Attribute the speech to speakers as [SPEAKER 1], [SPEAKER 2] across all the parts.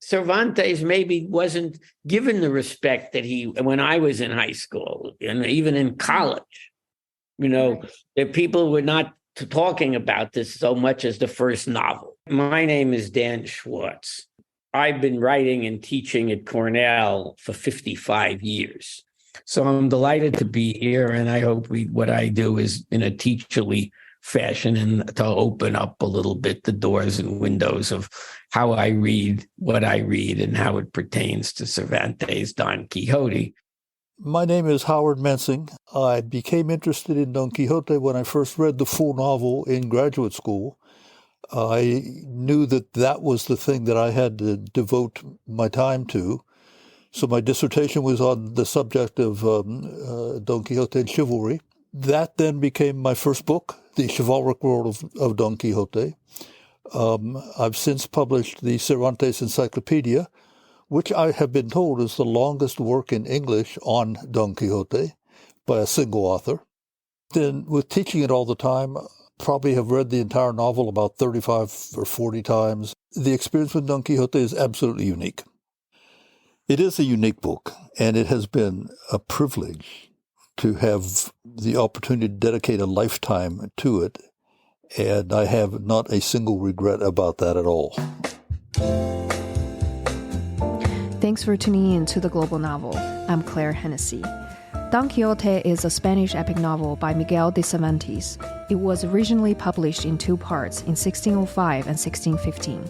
[SPEAKER 1] Cervantes maybe wasn't given the respect that when I was in high school and even in college, that people were not talking about this so much as the first novel. My name is Dan Schwarz. I've been writing and teaching at Cornell for 55 years. So I'm delighted to be here, and I hope what I do is in a teacherly fashion and to open up a little bit the doors and windows of how I read what I read and how it pertains to Cervantes' Don Quixote.
[SPEAKER 2] My name is Howard Mancing. I became interested in Don Quixote when I first read the full novel in graduate school. I knew that was the thing that I had to devote my time to. So my dissertation was on the subject of Don Quixote and chivalry. That then became my first book, The Chivalric World of Don Quixote. I've since published the Cervantes Encyclopedia, which I have been told is the longest work in English on Don Quixote by a single author. Then with teaching it all the time, probably have read the entire novel about 35 or 40 times. The experience with Don Quixote is absolutely unique. It is a unique book, and it has been a privilege to have the opportunity to dedicate a lifetime to it, and I have not a single regret about that at all.
[SPEAKER 3] Thanks for tuning in to The Global Novel. I'm Claire Hennessy. Don Quixote is a Spanish epic novel by Miguel de Cervantes. It was originally published in two parts in 1605 and 1615.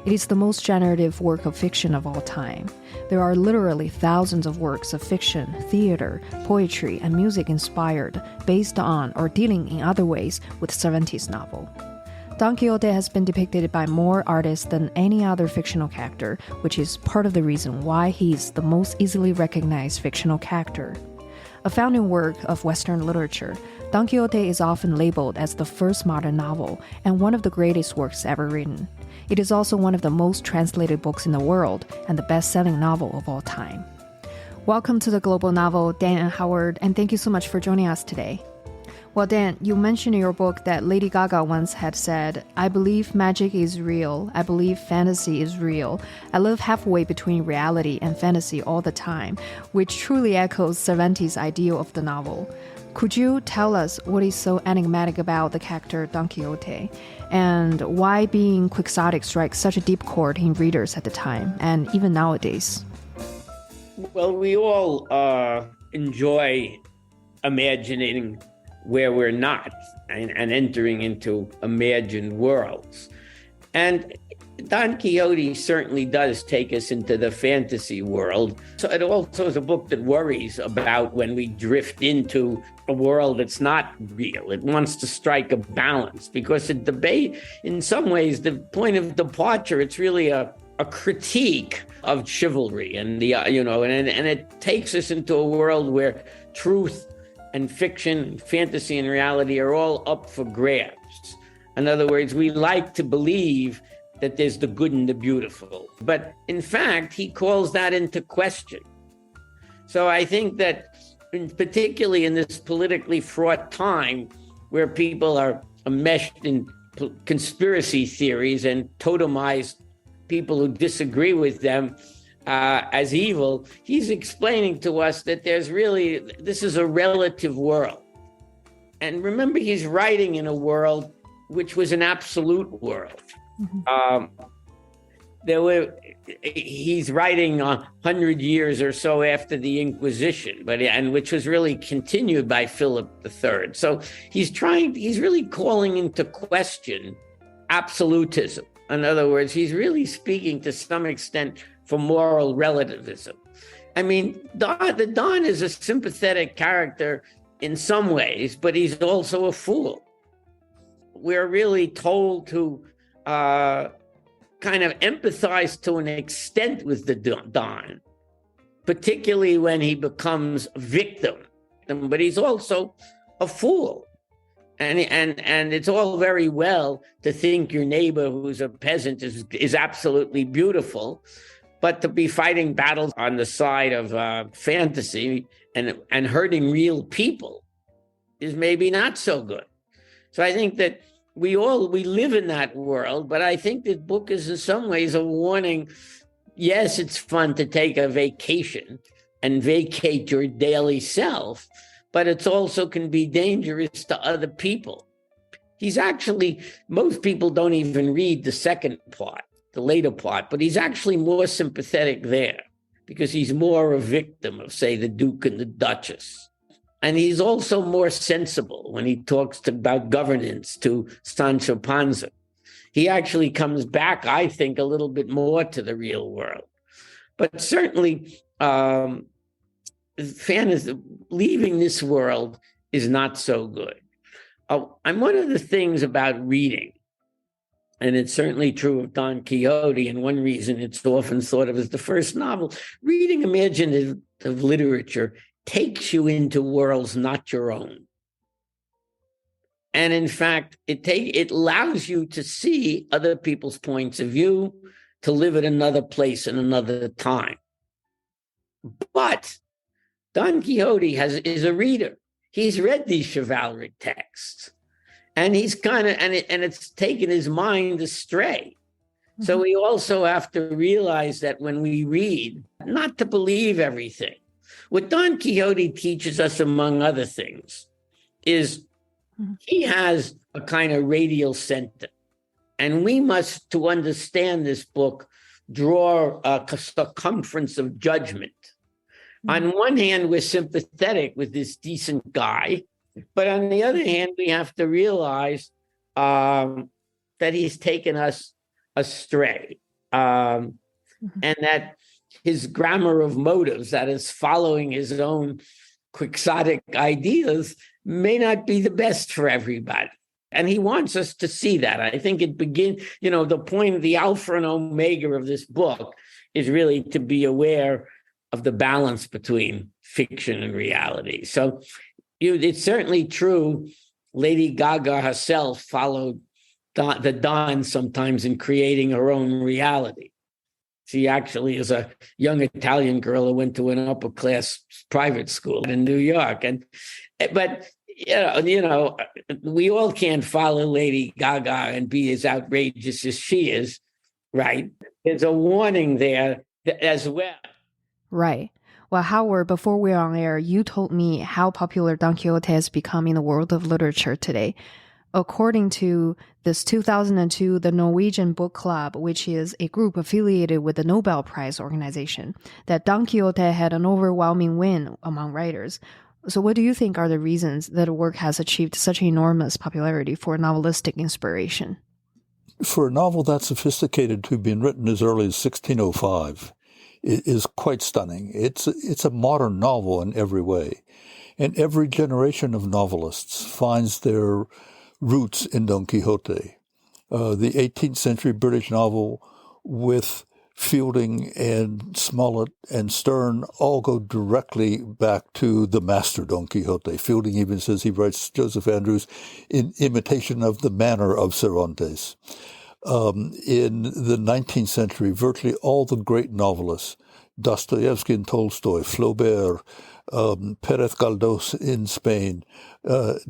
[SPEAKER 3] It is the most generative work of fiction of all time. There are literally thousands of works of fiction, theater, poetry, and music inspired, based on, or dealing in other ways with Cervantes' novel. Don Quixote has been depicted by more artists than any other fictional character, which is part of the reason why he's the most easily recognized fictional character. A founding work of Western literature, Don Quixote is often labeled as the first modern novel and one of the greatest works ever written. It is also one of the most translated books in the world and the best-selling novel of all time. Welcome to The Global Novel, Dan and Howard, and thank you so much for joining us today. Well, Dan, you mentioned in your book that Lady Gaga once had said, "I believe magic is real. I believe fantasy is real. I live halfway between reality and fantasy all the time," which truly echoes Cervantes' ideal of the novel. Could you tell us what is so enigmatic about the character Don Quixote, and why being quixotic strikes such a deep chord in readers at the time, and even nowadays?
[SPEAKER 1] Well, we all enjoy imagining where we're not and entering into imagined worlds. And Don Quixote certainly does take us into the fantasy world. So it also is a book that worries about when we drift into a world that's not real. It wants to strike a balance because it debate, in some ways, the point of departure, it's really a critique of chivalry and and it takes us into a world where truth and fiction and fantasy and reality are all up for grabs. In other words, we like to believe that there's the good and the beautiful. But in fact, he calls that into question. So I think that particularly in this politically fraught time where people are enmeshed in conspiracy theories and totemize people who disagree with them as evil, he's explaining to us that this is a relative world. And remember, he's writing in a world which was an absolute world. Mm-hmm. He's writing 100 years or so after the Inquisition, and which was really continued by Philip III. So he's really calling into question absolutism. In other words, he's really speaking to some extent for moral relativism. I mean, the Don is a sympathetic character in some ways, but he's also a fool. We're really told to kind of empathize to an extent with the Don, particularly when he becomes a victim. But he's also a fool. And it's all very well to think your neighbor who's a peasant is absolutely beautiful, but to be fighting battles on the side of fantasy and hurting real people is maybe not so good. So I think that we live in that world, but I think this book is in some ways a warning. yes, it's fun to take a vacation and vacate your daily self, but it's also can be dangerous to other people. Most people don't even read the second part, the later part, but he's actually more sympathetic there because he's more a victim of, say, the Duke and the Duchess. And he's also more sensible when he talks about governance to Sancho Panza. He actually comes back, I think, a little bit more to the real world. But certainly, leaving this world is not so good. I'm one of the things about reading, and it's certainly true of Don Quixote, and one reason it's often thought of as the first novel, reading imaginative literature takes you into worlds not your own. And in fact, it allows you to see other people's points of view, to live at another place in another time. But Don Quixote is a reader. He's read these chivalric texts, and he's it's taken his mind astray. Mm-hmm. So we also have to realize that when we read, not to believe everything. What Don Quixote teaches us, among other things, is he has a kind of radial center. And we must, to understand this book, draw a circumference of judgment. On one hand, we're sympathetic with this decent guy, but on the other hand, we have to realize that he's taken us astray, and that his grammar of motives, that is following his own quixotic ideas, may not be the best for everybody. And he wants us to see that. I think the point of the alpha and omega of this book is really to be aware of the balance between fiction and reality. So it's certainly true. Lady Gaga herself followed the Don sometimes in creating her own reality. She actually is a young Italian girl who went to an upper class private school in New York. But we all can't follow Lady Gaga and be as outrageous as she is, right? There's a warning there as well.
[SPEAKER 3] Right. Well, Howard, before we were on air, you told me how popular Don Quixote has become in the world of literature today. According to this 2002, the Norwegian Book Club, which is a group affiliated with the Nobel Prize organization, that Don Quixote had an overwhelming win among writers. So what do you think are the reasons that the work has achieved such enormous popularity for novelistic inspiration?
[SPEAKER 2] For a novel that sophisticated to have been written as early as 1605, it is quite stunning. It's a modern novel in every way. And every generation of novelists finds their roots in Don Quixote. The 18th century British novel with Fielding and Smollett and Sterne all go directly back to the master Don Quixote. Fielding even says he writes Joseph Andrews in imitation of the manner of Cervantes. In the 19th century, virtually all the great novelists, Dostoevsky and Tolstoy, Flaubert, Pérez Galdós in Spain,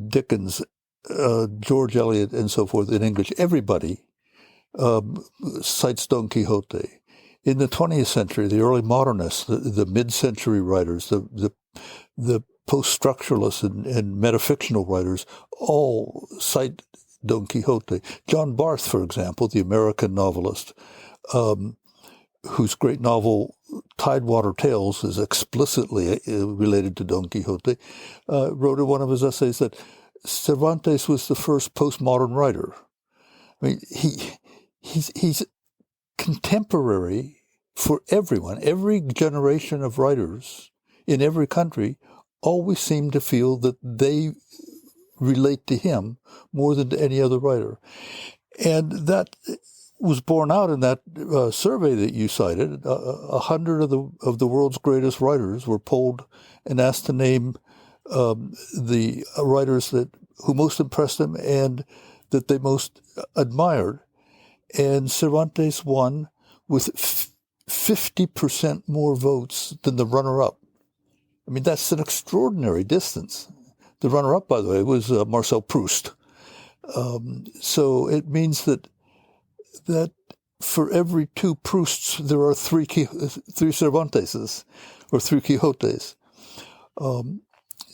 [SPEAKER 2] Dickens, George Eliot, and so forth in English, everybody cites Don Quixote. In the 20th century, the early modernists, the mid-century writers, the post-structuralists and metafictional writers all cite Don Quixote. John Barth, for example, the American novelist, whose great novel Tidewater Tales is explicitly related to Don Quixote, wrote in one of his essays that Cervantes was the first postmodern writer. I mean, he's contemporary for everyone. Every generation of writers in every country always seem to feel that they relate to him more than to any other writer. And that was borne out in that survey that you cited. 100 of the world's greatest writers were polled and asked to name the writers who most impressed them and that they most admired. And Cervantes won with 50% more votes than the runner-up. I mean, that's an extraordinary distance. The runner-up, by the way, was Marcel Proust. So it means that for every two Prousts, there are three Cervanteses, or three Quixotes.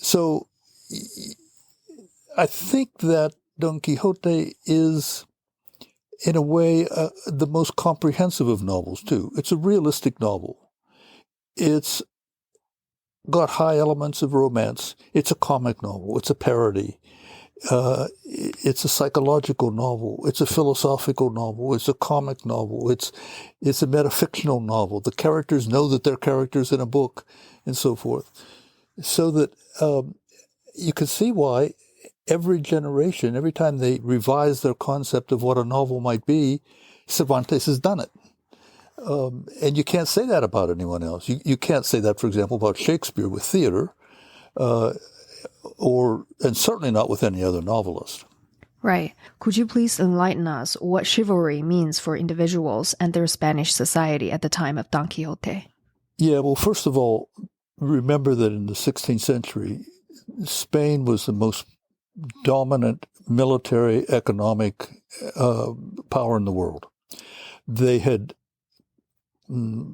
[SPEAKER 2] So I think that Don Quixote is, in a way, the most comprehensive of novels, too. It's a realistic novel. It's got high elements of romance. It's a comic novel. It's a parody. It's a psychological novel. It's a philosophical novel. It's a comic novel. It's a metafictional novel. The characters know that they're characters in a book, and so forth. So that you can see why every generation, every time they revise their concept of what a novel might be, Cervantes has done it. And you can't say that about anyone else. You can't say that, for example, about Shakespeare with theater, and certainly not with any other novelist.
[SPEAKER 3] Right. Could you please enlighten us what chivalry means for individuals and their Spanish society at the time of Don Quixote?
[SPEAKER 2] Yeah, well, first of all, remember that in the 16th century, Spain was the most dominant military, economic power in the world. They had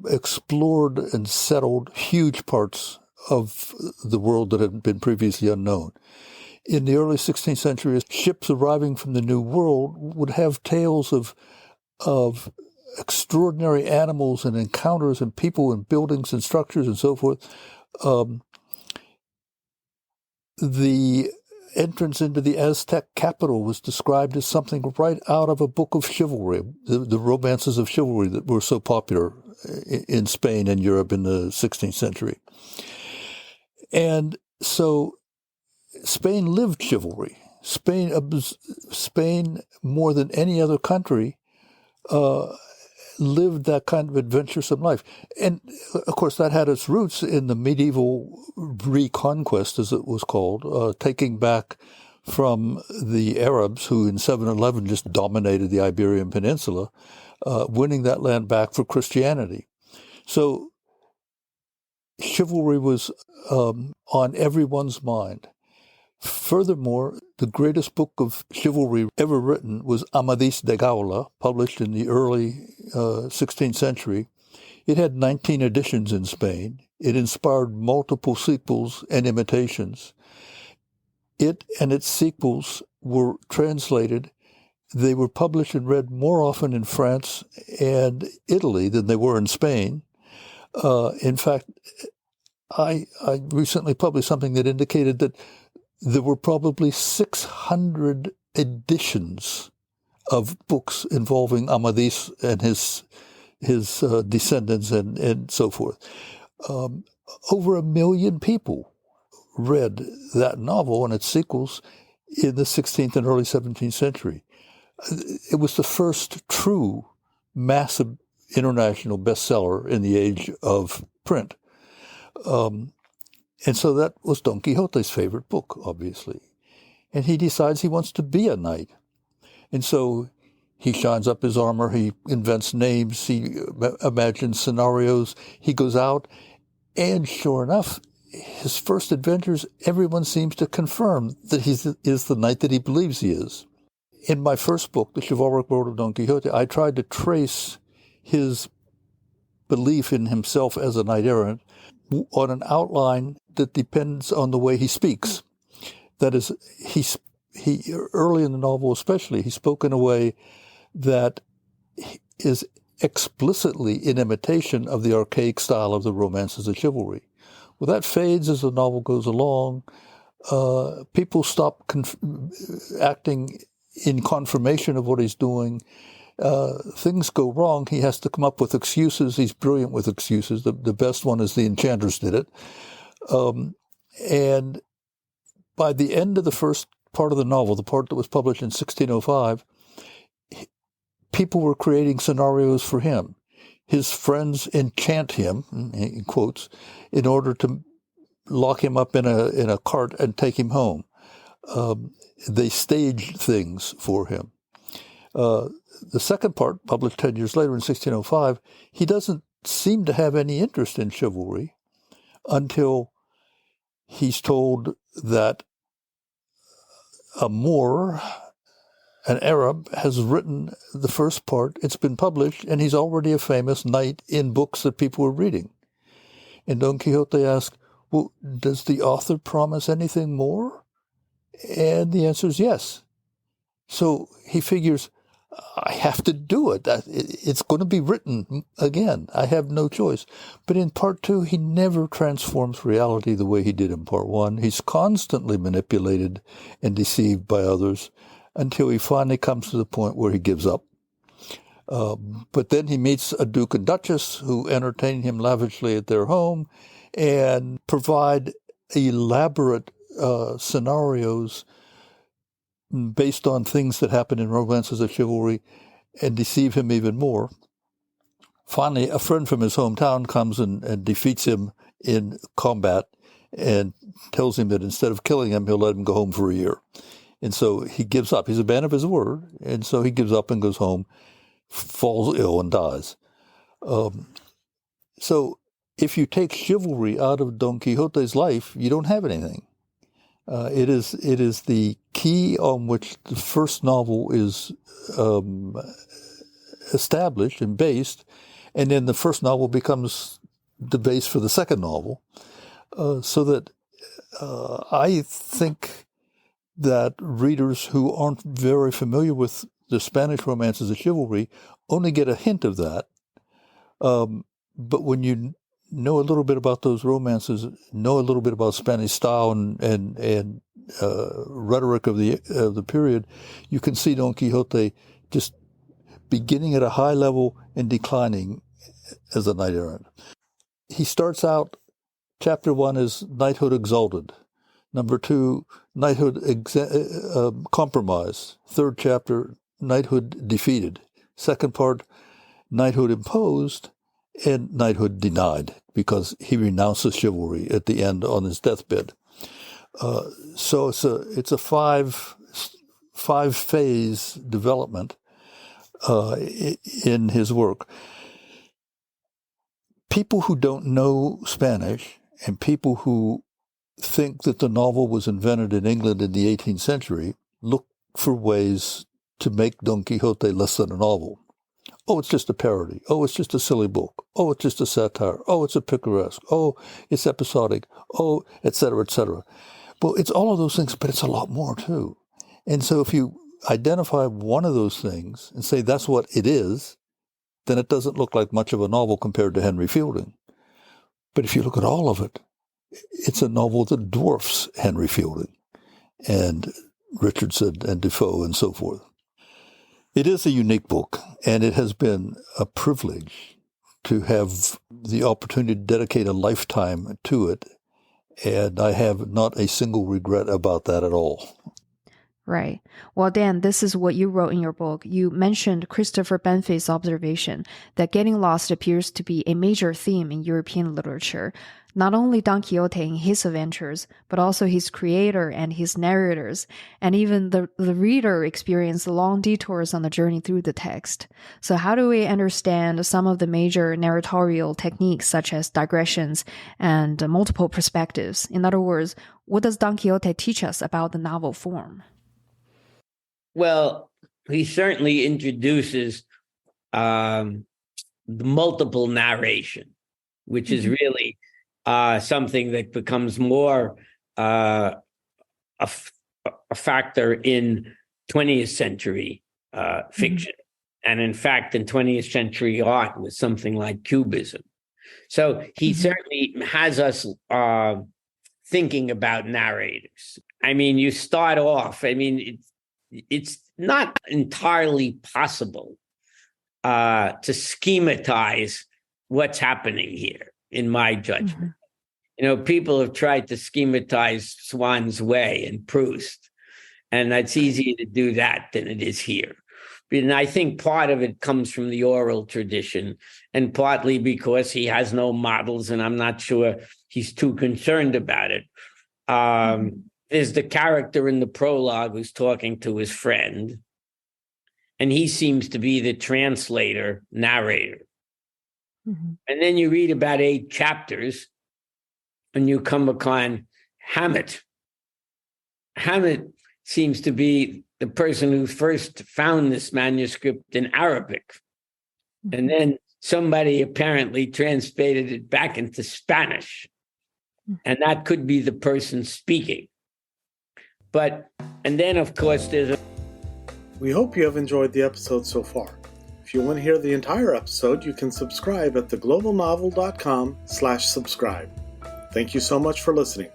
[SPEAKER 2] explored and settled huge parts of the world that had been previously unknown. In the early 16th century, ships arriving from the New World would have tales of extraordinary animals and encounters and people and buildings and structures and so forth. The entrance into the Aztec capital was described as something right out of a book of chivalry, the romances of chivalry that were so popular in Spain and Europe in the 16th century. And so Spain lived chivalry. Spain, more than any other country, lived that kind of adventuresome life. And, of course, that had its roots in the medieval reconquest, as it was called, taking back from the Arabs, who in 711 just dominated the Iberian Peninsula, winning that land back for Christianity. So chivalry was on everyone's mind. Furthermore, the greatest book of chivalry ever written was Amadis de Gaula, published in the early 16th century. It had 19 editions in Spain. It inspired multiple sequels and imitations. It and its sequels were translated. They were published and read more often in France and Italy than they were in Spain. In fact, I recently published something that indicated that there were probably 600 editions of books involving Amadis and his descendants and so forth. Over 1 million people read that novel and its sequels in the 16th and early 17th century. It was the first true massive international bestseller in the age of print. And so that was Don Quixote's favorite book, obviously. And he decides he wants to be a knight. And so he shines up his armor, he invents names, he imagines scenarios, he goes out, and sure enough, his first adventures, everyone seems to confirm that he is the knight that he believes he is. In my first book, The Chivalric World of Don Quixote, I tried to trace his belief in himself as a knight-errant on an outline that depends on the way he speaks. That is, he early in the novel especially, he spoke in a way that is explicitly in imitation of the archaic style of the romances of chivalry. Well, that fades as the novel goes along. People stop acting in confirmation of what he's doing. Things go wrong. He has to come up with excuses. He's brilliant with excuses. The best one is the enchanters did it. And by the end of the first part of the novel, the part that was published in 1605, people were creating scenarios for him. His friends enchant him, in quotes, in order to lock him up in a cart and take him home. They staged things for him. The second part, published 10 years later in 1605, he doesn't seem to have any interest in chivalry until he's told that a Moor an Arab, has written the first part. It's been published, and he's already a famous knight in books that people are reading. And Don Quixote asks, well, does the author promise anything more? And the answer is yes. So he figures, I have to do it. It's going to be written again. I have no choice. But in part two, he never transforms reality the way he did in part one. He's constantly manipulated and deceived by others until he finally comes to the point where he gives up. But then he meets a duke and duchess who entertain him lavishly at their home and provide elaborate scenarios based on things that happen in romances of chivalry and deceive him even more. Finally, a friend from his hometown comes and defeats him in combat and tells him that instead of killing him, he'll let him go home for a year. And so he gives up. He's a man of his word. And so he gives up and goes home, falls ill and dies. So if you take chivalry out of Don Quixote's life, you don't have anything. It is the key on which the first novel is established and based, and then the first novel becomes the base for the second novel. So that I think that readers who aren't very familiar with the Spanish romances of chivalry only get a hint of that. But when you know a little bit about those romances, know a little bit about Spanish style and rhetoric of the period, you can see Don Quixote just beginning at a high level and declining as a knight errant. He starts out, chapter 1 is knighthood exalted. Number 2, knighthood compromised. Third chapter, knighthood defeated. Second part, knighthood imposed, and knighthood denied, because he renounces chivalry at the end on his deathbed. So it's a five phase development in his work. People who don't know Spanish and people who think that the novel was invented in England in the 18th century look for ways to make Don Quixote less than a novel. Oh, it's just a parody. Oh, it's just a silly book. Oh, it's just a satire. Oh, it's a picaresque. Oh, it's episodic. Oh, et cetera, et cetera. Well, it's all of those things, but it's a lot more too. And so if you identify one of those things and say that's what it is, then it doesn't look like much of a novel compared to Henry Fielding. But if you look at all of it, it's a novel that dwarfs Henry Fielding and Richardson and Defoe and so forth. It is a unique book, and it has been a privilege to have the opportunity to dedicate a lifetime to it, and I have not a single regret about that at all.
[SPEAKER 3] Right. Well, Dan, this is what you wrote in your book. You mentioned Christopher Banfi's observation that getting lost appears to be a major theme in European literature. Not only Don Quixote in his adventures, but also his creator and his narrators, and even the reader experience long detours on the journey through the text. So how do we understand some of the major narratorial techniques such as digressions and multiple perspectives? In other words, what does Don Quixote teach us about the novel form?
[SPEAKER 1] Well, he certainly introduces the multiple narration, which is really something that becomes more a factor in 20th century fiction. And in fact, in 20th century art with something like Cubism. So he certainly has us thinking about narrators. I mean, you start off, I mean, it's not entirely possible to schematize what's happening here, in my judgment. You know, people have tried to schematize Swann's Way and Proust, and it's easier to do that than it is here. And I think part of it comes from the oral tradition, and partly because he has no models, and I'm not sure he's too concerned about it. There's the character in the prologue who's talking to his friend, and he seems to be the translator, narrator. And then you read about 8 chapters, and you come upon Hammett. Hammett seems to be the person who first found this manuscript in Arabic. And then somebody apparently translated it back into Spanish. And that could be the person speaking. And then, of course,
[SPEAKER 4] We hope you have enjoyed the episode so far. If you want to hear the entire episode, you can subscribe at theglobalnovel.com/subscribe. Thank you so much for listening.